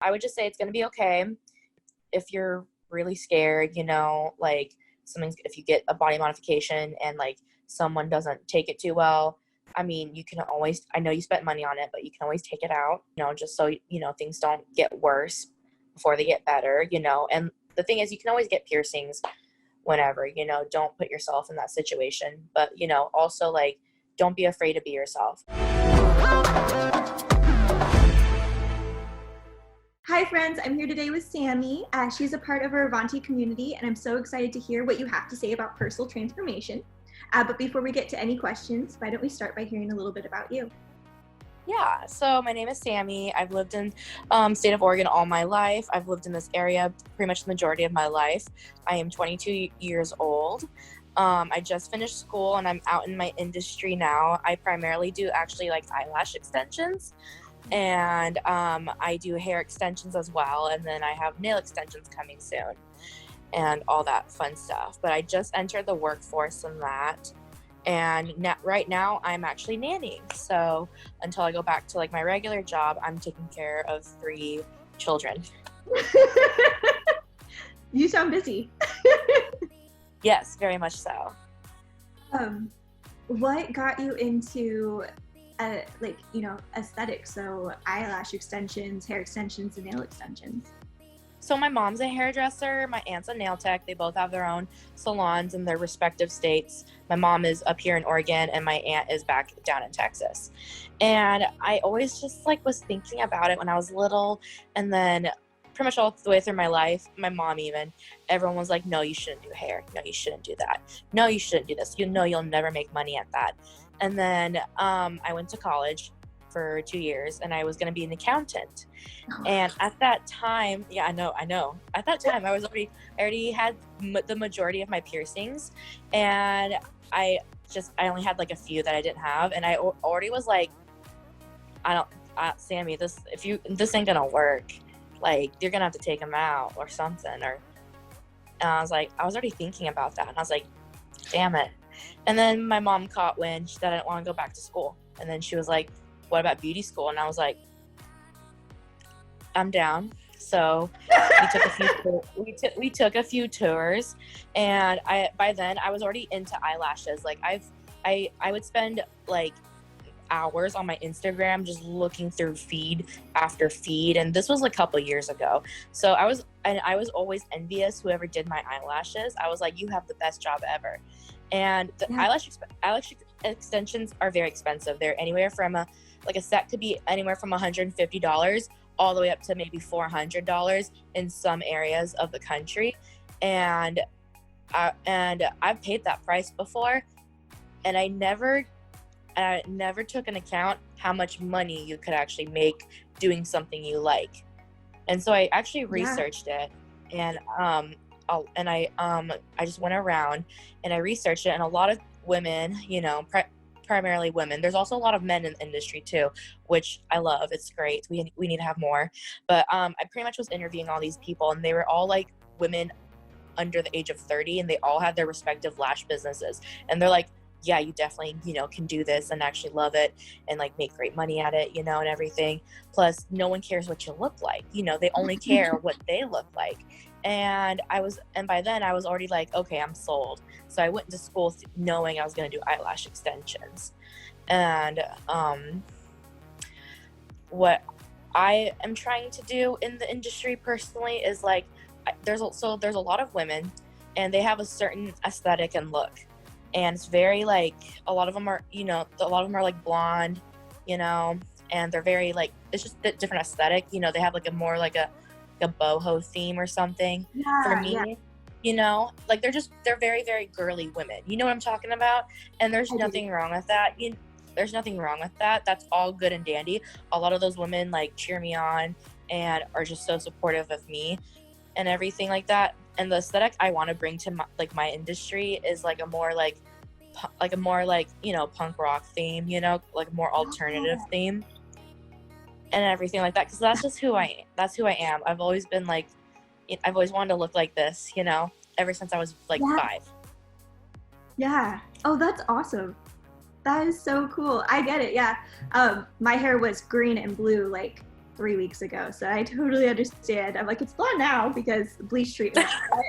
I would just say it's going to be okay. If you're really scared, like if you get a body modification and like someone doesn't take it too well, I mean, you can always, I know you spent money on it, but you can always take it out, just so, things don't get worse before they get better, and the thing is you can always get piercings whenever, don't put yourself in that situation, but, also like, don't be afraid to be yourself. Hi friends, I'm here today with Sammie. She's a part of our Avanti community, and I'm so excited to hear what you have to say about personal transformation. But before we get to any questions, why don't we start by hearing a little bit about you? Yeah, so my name is Sammie. I've lived in state of Oregon all my life. I've lived in this area pretty much the majority of my life. I am 22 years old. I just finished school and I'm out in my industry now. I primarily do actually like eyelash extensions. And I do hair extensions as well, and then I have nail extensions coming soon and all that fun stuff. But I just entered the workforce in that, and right now I'm actually nannying. So until I go back to like my regular job, I'm taking care of 3 children. You sound busy. Yes, very much so. What got you into aesthetics, so eyelash extensions, hair extensions, and nail extensions? So my mom's a hairdresser, my aunt's a nail tech. They both have their own salons in their respective states. My mom is up here in Oregon and my aunt is back down in Texas. And I always just like was thinking about it when I was little, and then pretty much all the way through my life, my mom even, everyone was like, no, you shouldn't do hair. No, you shouldn't do that. No, you shouldn't do this. You'll never make money at that. And then I went to college for 2 years and I was going to be an accountant. And at that time, yeah, I know. At that time, I already had the majority of my piercings, and I only had like a few that I didn't have. And I already was like, Sammie, this ain't going to work. Like, you're going to have to take them out or something. And I was already thinking about that. And I was like, damn it. And then my mom caught wind that I didn't want to go back to school. And then she was like, what about beauty school? And I was like, I'm down. So we took a few tours, and by then I was already into eyelashes. Like I would spend like hours on my Instagram just looking through feed after feed, and this was a couple years ago. So I was always envious whoever did my eyelashes. I was like, you have the best job ever. And the eyelash extensions are very expensive. They're anywhere from a set could be anywhere from $150 all the way up to maybe $400 in some areas of the country. And I've paid that price before, and I never took into account how much money you could actually make doing something you like. And so I actually researched it, and I just went around and I researched it, and a lot of women, primarily women. There's also a lot of men in the industry too, which I love. It's great. We need to have more. But I pretty much was interviewing all these people, and they were all like women under the age of 30, and they all had their respective lash businesses. And they're like, yeah, you definitely, can do this and actually love it and like make great money at it, and everything. Plus, no one cares what you look like. They only care what they look like. And by then I was already like, okay, I'm sold. So I went into school knowing I was going to do eyelash extensions. And what I am trying to do in the industry personally is like, there's a lot of women, and they have a certain aesthetic and look. And it's very like, a lot of them are like blonde, and they're very like, it's just a different aesthetic. They have like a more like a boho theme or something. For me, like they're very, very girly women. You know what I'm talking about? And there's nothing wrong with that. There's nothing wrong with that. That's all good and dandy. A lot of those women like cheer me on and are just so supportive of me and everything like that. And the aesthetic I want to bring to my industry is like a more punk rock theme, like a more alternative theme and everything like that. Because that's just who I am. I've always been like, I've always wanted to look like this, ever since I was like 5. Yeah. Oh, that's awesome. That is so cool. I get it. Yeah. My hair was green and blue like 3 weeks ago, so I totally understand. I'm like, it's blonde now because bleach treatment. I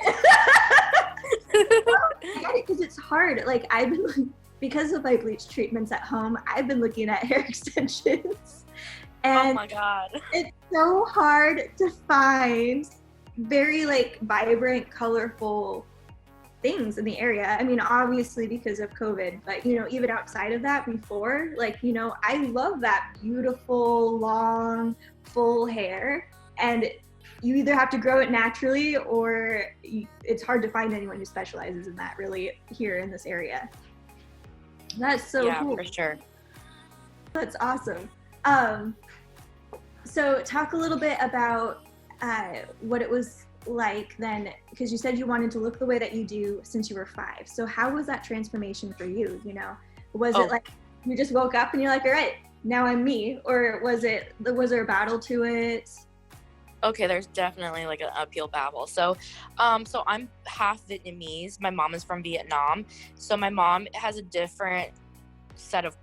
get it, because it's hard. Like, I've been, because of my bleach treatments at home, I've been looking at hair extensions. And oh my God. it's so hard to find very like vibrant, colorful things in the area. I mean, obviously because of COVID, but you know, even outside of that before, like, you know, I love that beautiful, long, full hair. And you either have to grow it naturally or it's hard to find anyone who specializes in that really here in this area. That's so cool. For sure. That's awesome. So talk a little bit about what it was like then, because you said you wanted to look the way that you do since you were 5. So how was that transformation for you? You know, was it like you just woke up and you're like, all right, now I'm me? Or was there a battle to it? Okay, there's definitely like an uphill battle. So I'm half Vietnamese. My mom is from Vietnam. So my mom has a different set of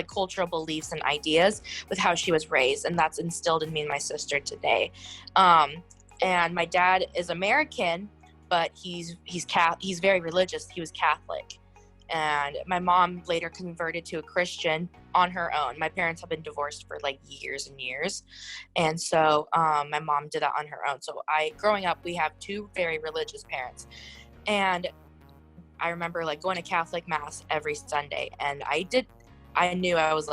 cultural beliefs and ideas with how she was raised, and that's instilled in me and my sister today. And my dad is American, but he's very religious. He was Catholic. And my mom later converted to a Christian on her own. My parents have been divorced for like years and years. And so my mom did that on her own. So growing up, we have 2 very religious parents. And I remember like going to Catholic mass every Sunday. And I was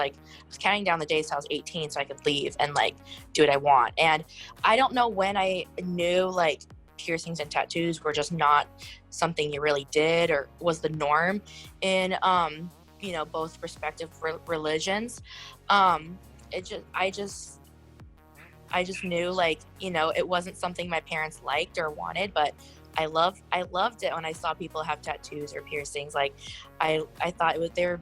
counting down the days till I was 18 so I could leave and like do what I want. And I don't know when I knew like piercings and tattoos were just not something you really did or was the norm in you know, both respective religions. I just knew like, you know, it wasn't something my parents liked or wanted, but I loved it when I saw people have tattoos or piercings. Like I thought they were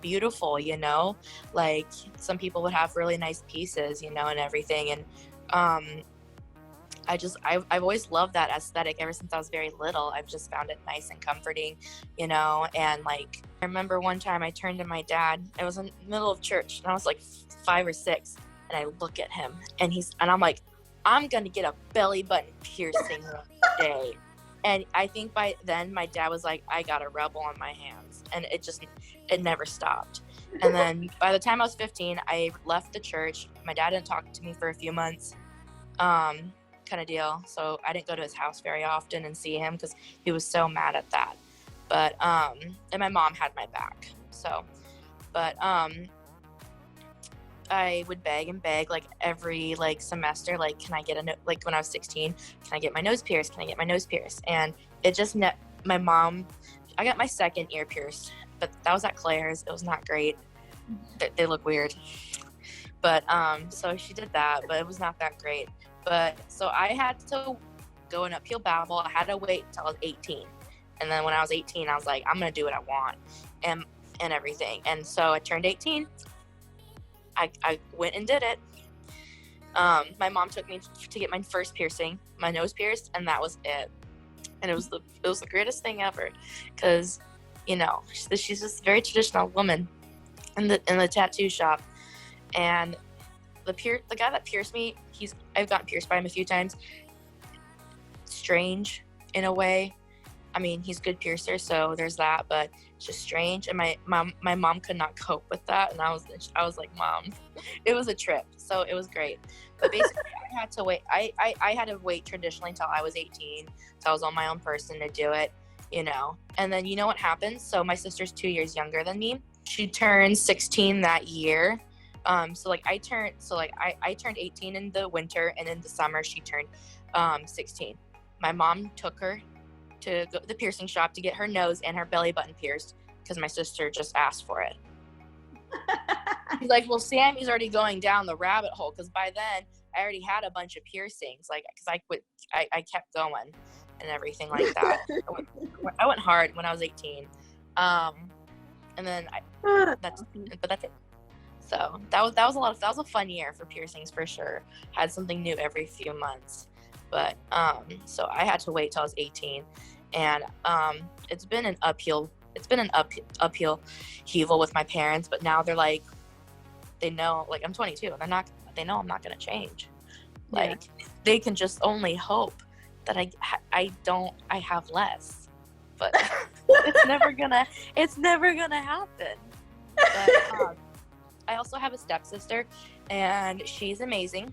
beautiful, you know, like some people would have really nice pieces, you know, and everything. And I've always loved that aesthetic ever since I was very little. I've just found it nice and comforting, you know. And like I remember one time I turned to my dad. It was in the middle of church and I was like 5 or 6, and I look at him and I'm like, I'm gonna get a belly button piercing one day. And I think by then my dad was like, I got a rebel on my hands, and it never stopped. And then by the time I was 15, I left the church. My dad didn't talk to me for a few months. Kind of deal. So I didn't go to his house very often and see him because he was so mad at that. But and my mom had my back. So, but I would beg like every like semester, like, can I get like when I was 16, can I get my nose pierced? Can I get my nose pierced? And it just my mom. I got my 2nd ear pierced, but that was at Claire's. It was not great. They look weird. But so she did that, but it was not that great. But so I had to go an uphill battle. I had to wait until I was 18. And then when I was 18, I was like, I'm going to do what I want and everything. And so I turned 18. I went and did it. My mom took me to get my first piercing, my nose pierced, and that was it. And it was the greatest thing ever because, you know, she's just a very traditional woman in the tattoo shop. And the guy that pierced me, I've gotten pierced by him a few times. Strange in a way. I mean, he's a good piercer, so there's that, but it's just strange. And my mom could not cope with that, and I was like, Mom, it was a trip, so it was great. But basically, I had to wait. I had to wait traditionally until I was 18, so I was on my own person to do it, you know. And then you know what happens? So my sister's 2 years younger than me. She turned 16 that year. So I turned 18 in the winter, and in the summer she turned 16. My mom took her to go to the piercing shop to get her nose and her belly button pierced because my sister just asked for it. She's like, well, Sammie's already going down the rabbit hole, because by then I already had a bunch of piercings, like, because I kept going and everything like that. I went hard when I was 18. And then that's it. So that was that was a fun year for piercings for sure. Had something new every few months. But so I had to wait till I was 18, and it's been an uphill uphill heaval with my parents. But now they're like, they know, like, I'm 22. they know I'm not going to change. Yeah. Like, they can just only hope that I have less, but it's never gonna happen. But I also have a stepsister, and she's amazing.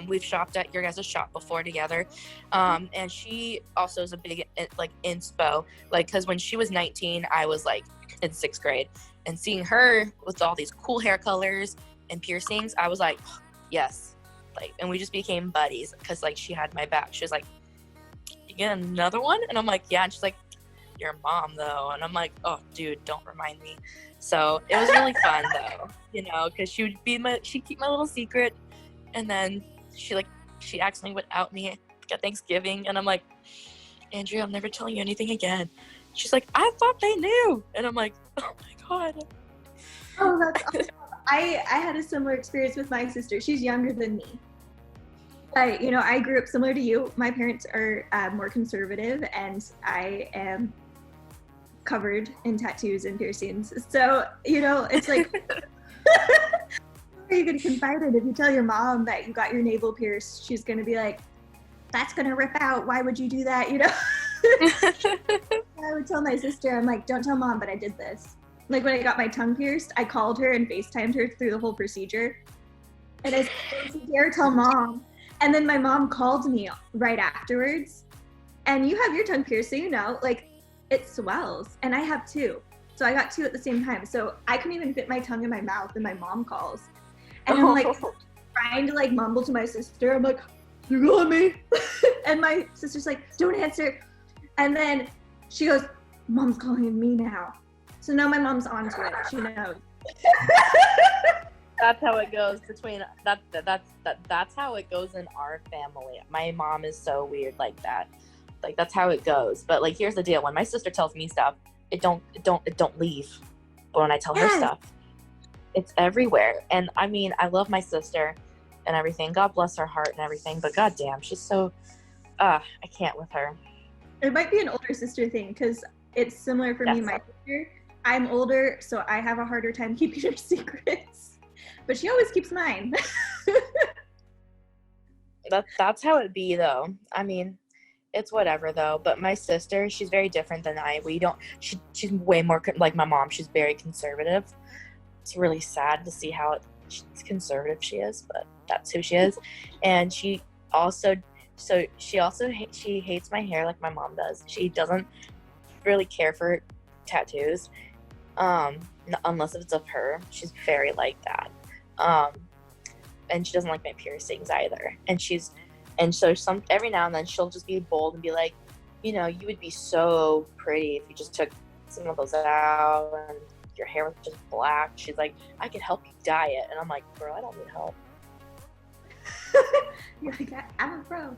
We've shopped at your guys' shop before together, and she also is a big like inspo, like, because when she was 19, I was like in 6th grade, and seeing her with all these cool hair colors and piercings, I was like, yes, like, and we just became buddies because like she had my back. She was like, you get another one? And I'm like, yeah. And she's like, your mom though. And I'm like, oh dude, don't remind me. So it was really fun though, you know, because she'd keep my little secret, and then she accidentally went out me at Thanksgiving, and I'm like, Andrea, I'm never telling you anything again. She's like, I thought they knew. And I'm like, oh my god. Oh, that's awesome. I had a similar experience with my sister. She's younger than me. I grew up similar to you. My parents are more conservative, and I am covered in tattoos and piercings. So, it's like, are you going to confide in? If you tell your mom that you got your navel pierced, she's going to be like, that's going to rip out. Why would you do that? I would tell my sister, I'm like, don't tell mom, but I did this. Like, when I got my tongue pierced, I called her and FaceTimed her through the whole procedure. And I said, don't dare tell mom. And then my mom called me right afterwards. And you have your tongue pierced, so like, it swells. And I have 2. So I got 2 at the same time. So I couldn't even fit my tongue in my mouth, and my mom calls. And I'm like trying to like mumble to my sister. I'm like, you got me. And my sister's like, don't answer. And then she goes, mom's calling me now. So now my mom's onto it. She knows. That's how it goes that's how it goes in our family. My mom is so weird like that. Like, that's how it goes. But like, here's the deal. When my sister tells me stuff, it don't leave. But when I tell her stuff, it's everywhere. And I mean, I love my sister and everything. God bless her heart and everything. But goddamn, she's so, I can't with her. It might be an older sister thing, because it's similar for me and my sister. I'm older, so I have a harder time keeping her secrets. But she always keeps mine. That's how it be, though. I mean, it's whatever, though. But my sister, she's very different than I. She's way more like my mom. She's very conservative. It's really sad to see how conservative she is, but that's who she is. And she hates my hair like my mom does. She doesn't really care for tattoos, unless it's of her. She's very like that. And she doesn't like my piercings either. And so every now and then she'll just be bold and be like, you would be so pretty if you just took some of those out and your hair was just black. She's like, I could help you dye it. And I'm like, girl, I don't need help. You're like, I'm a pro.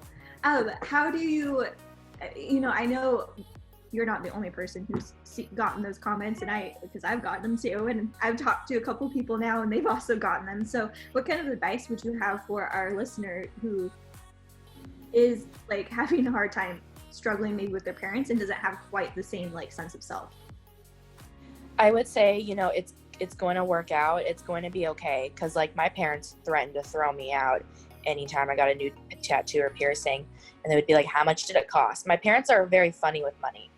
How do you, I know you're not the only person who's gotten those comments, because I've gotten them too, and I've talked to a couple people now, and they've also gotten them. So what kind of advice would you have for our listener who is like having a hard time struggling maybe with their parents and doesn't have quite the same like sense of self? I would say, it's going to work out. It's going to be okay. Because like, my parents threatened to throw me out anytime I got a new tattoo or piercing, and they would be like, how much did it cost? My parents are very funny with money.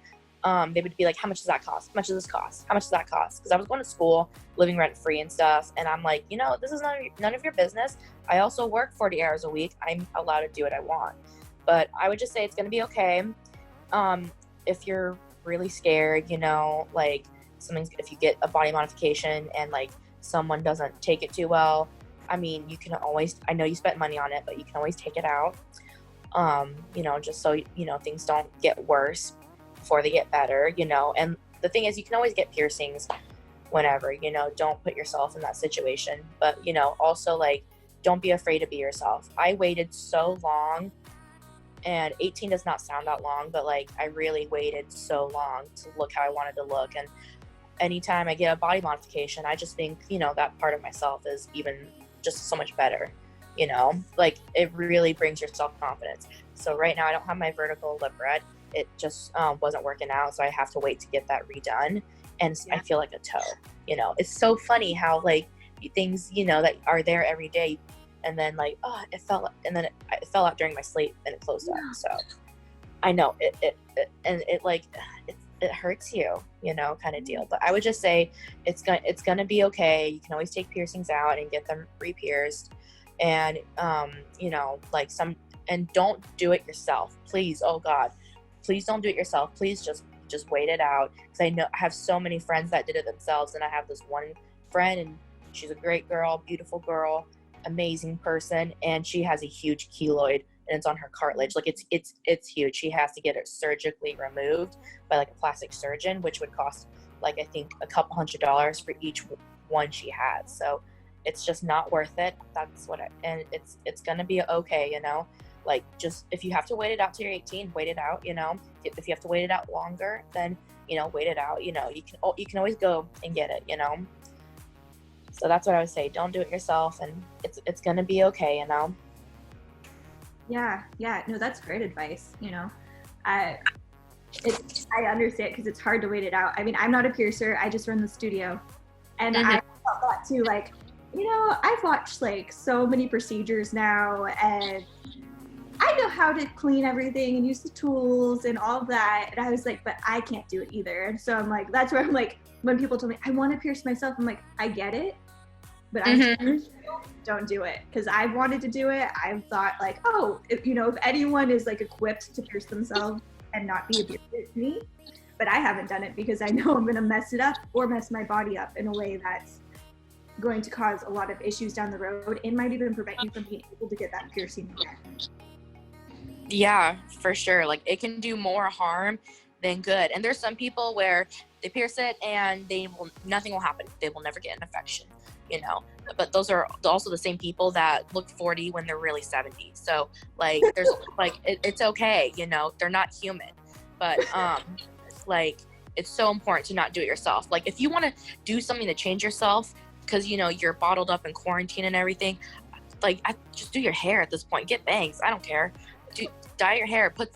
They would be like, how much does that cost? How much does this cost? How much does that cost? Because I was going to school, living rent free and stuff. And I'm like, this is none of your business. I also work 40 hours a week. I'm allowed to do what I want. But I would just say it's going to be okay. If you're really scared, like if you get a body modification and like someone doesn't take it too well, I mean, you can always, I know you spent money on it, but you can always take it out. Just so, things don't get worse before they get better, and the thing is, you can always get piercings whenever, don't put yourself in that situation. But, also like, don't be afraid to be yourself. I waited so long, and 18 does not sound that long, but like, I really waited so long to look how I wanted to look. And anytime I get a body modification, I just think, that part of myself is even just so much better, like, it really brings your self-confidence. So right now I don't have my vertical lip red. It just wasn't working out, so I have to wait to get that redone. And I feel like a toe. It's so funny how like things, you know, that are there every day, and then like, oh, it fell, and then it fell out during my sleep and it closed up. So I know it hurts you, you know, kind of deal. But I would just say it's gonna be okay. You can always take piercings out and get them repierced, and you know, like and don't do it yourself, please. Oh God, please don't do it yourself. Please just wait it out, because I have so many friends that did it themselves, and I have this one friend, and she's a great girl, beautiful girl, amazing person, and she has a huge keloid, and it's on her cartilage. Like it's huge. She has to get it surgically removed by like a plastic surgeon, which would cost like, I think, a couple $100 for each one she has. So it's just not worth it. That's what and it's gonna be okay, you know. Like, just if you have to wait it out till you're 18, wait it out, you know. If you have to wait it out longer, then, you know, wait it out. You know, you can always go and get it, you know. So that's what I would say. Don't do it yourself, and it's gonna be okay, you know. Yeah, no, that's great advice. You know, I understand, because it's hard to wait it out. I mean, I'm not a piercer. I just run the studio, and I felt that too. Like, you know, I've watched like so many procedures now, and I know how to clean everything and use the tools and all of that. And I was like, but I can't do it either. And so I'm like, that's where I'm like, when people told me I want to pierce myself, I'm like, I get it, but I don't do it, because I've wanted to do it. I've thought like, oh, if anyone is like equipped to pierce themselves and not be a piercer, it's me. But I haven't done it because I know I'm going to mess it up or mess my body up in a way that's going to cause a lot of issues down the road, and might even prevent you from being able to get that piercing again. Yeah, for sure. Like, it can do more harm than good. And there's some people where they pierce it and nothing will happen. They will never get an infection, you know. But those are also the same people that look 40 when they're really 70. So like, there's like, it's okay, you know, they're not human. But like, it's so important to not do it yourself. Like, if you want to do something to change yourself, because, you know, you're bottled up in quarantine and everything, like, just do your hair at this point. Get bangs. I don't care. Dye your hair. Put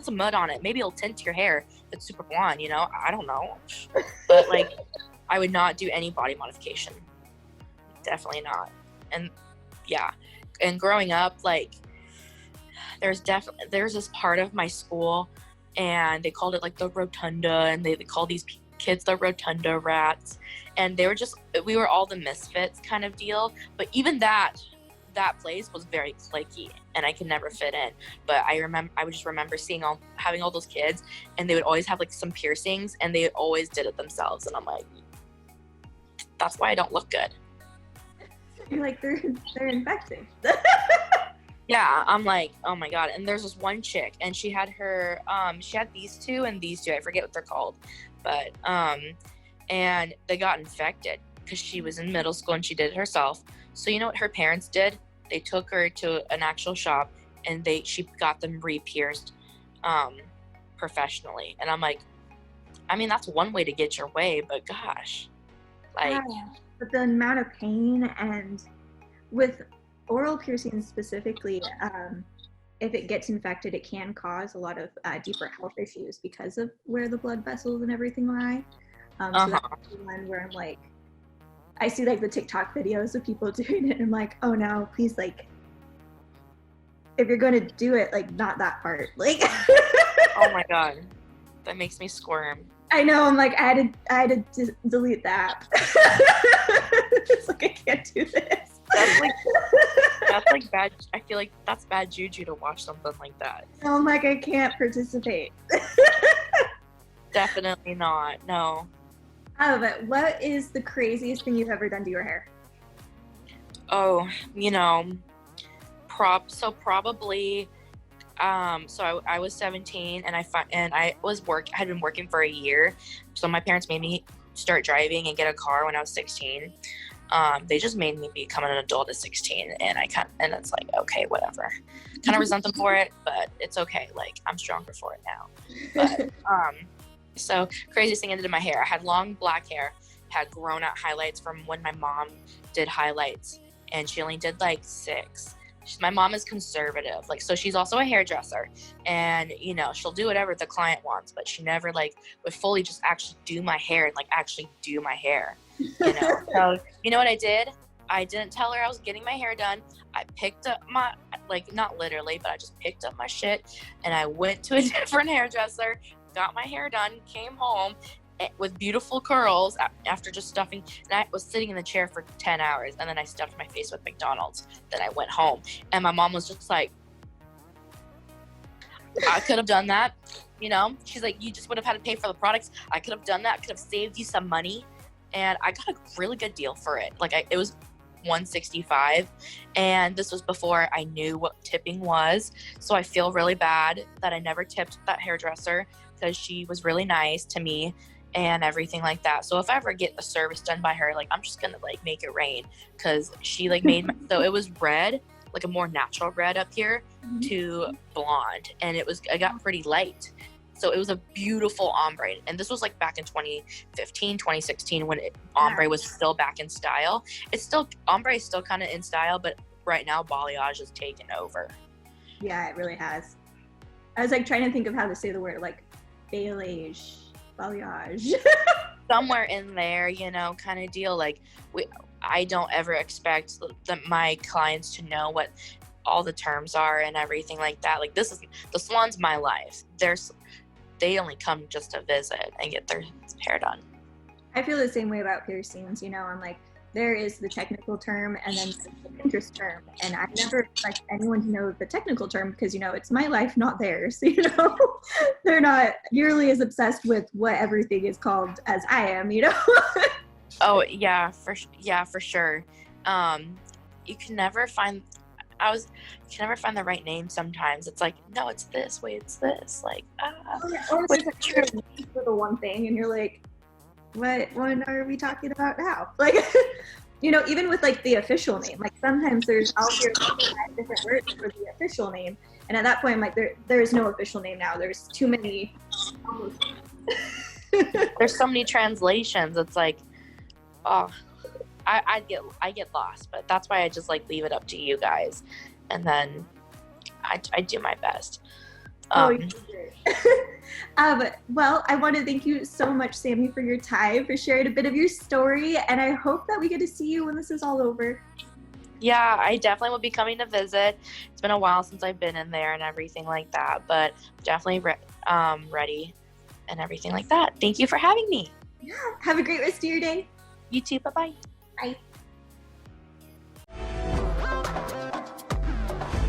some mud on it. Maybe it'll tint your hair if it's super blonde, you know. I don't know. But like, I would not do any body modification. Definitely not. And yeah. And growing up, like, there's this part of my school, and they called it like the rotunda, and they call these kids the rotunda rats, and we were all the misfits kind of deal. But even that place was very cliquey, and I could never fit in. But I would just remember having all those kids, and they would always have like some piercings, and they always did it themselves, and I'm like, that's why I don't look good. You're like, they're infected. Yeah, I'm like, oh my God. And there's this one chick, and she had these two and these two, I forget what they're called, but and they got infected because she was in middle school and she did it herself. So you know what her parents did? They took her to an actual shop, and she got them re-pierced professionally. And I'm like, I mean, that's one way to get your way, but gosh, like. Yeah, but the amount of pain, and with oral piercings specifically, if it gets infected, it can cause a lot of deeper health issues because of where the blood vessels and everything lie. So that's one where I'm like, I see like the TikTok videos of people doing it, and I'm like, oh no, please, like, if you're going to do it, like, not that part. Like, oh my God, that makes me squirm. I know. I'm like, I had to delete that. It's like, I can't do this. That's like bad. I feel like that's bad juju to watch something like that. I'm like, I can't participate. Definitely not. No. But what is the craziest thing you've ever done to your hair? Oh, you know, probably. So I was 17, and I had been working for a year. So my parents made me start driving and get a car when I was 16. They just made me become an adult at 16, and and it's like, okay, whatever. Kind of resent them for it, but it's okay. Like, I'm stronger for it now. But so craziest thing I did to my hair. I had long black hair, had grown out highlights from when my mom did highlights, and she only did like 6. my mom is conservative, like, so she's also a hairdresser, and you know, she'll do whatever the client wants, but she never like would fully just actually do my hair and like actually do my hair, you know. So you know what I did? I didn't tell her I was getting my hair done. I picked up my, like, not literally, but I just picked up my shit and I went to a different hairdresser, got my hair done, came home with beautiful curls after just stuffing. And I was sitting in the chair for 10 hours, and then I stuffed my face with McDonald's. Then I went home, and my mom was just like, I could have done that, you know. She's like, you just would have had to pay for the products. I could have done that. Could have saved you some money. And I got a really good deal for it. Like, it was $165, and this was before I knew what tipping was. So I feel really bad that I never tipped that hairdresser, because she was really nice to me and everything like that. So if I ever get a service done by her, like, I'm just gonna like make it rain, because she like made my, so it was red, like a more natural red up here, to blonde, and I got pretty light. So it was a beautiful ombre, and this was like back in 2015, 2016, when ombre was still back in style. Ombre is still kind of in style, but right now balayage has taken over. Yeah, it really has. I was like trying to think of how to say the word, like balayage. Somewhere in there, you know, kind of deal. Like, I don't ever expect my clients to know what all the terms are and everything like that. Like, the salon's my life. They only come just to visit and get their hair done. I feel the same way about piercings. You know, I'm like, there is the technical term and then the interest term, and I never expect anyone to know the technical term, because, you know, it's my life, not theirs. You know, they're not nearly as obsessed with what everything is called as I am, you know. Oh yeah, for sure. You can never find the right name sometimes. It's like, no, it's this way, it's this, like, or it's like true for the one thing, and you're like, what one are we talking about now? Like, you know, even with like the official name, like sometimes I'll hear 5 different words for the official name, and at that point I'm like, there is no official name now. There's too many. There's so many translations. It's like, oh, I get lost, but that's why I just like leave it up to you guys, and then I do my best. Well, I want to thank you so much, Sammie, for your time, for sharing a bit of your story, and I hope that we get to see you when this is all over. Yeah, I definitely will be coming to visit. It's been a while since I've been in there and everything like that, but definitely ready and everything like that. Thank you for having me. Yeah, have a great rest of your day. You too. Bye-bye. Bye.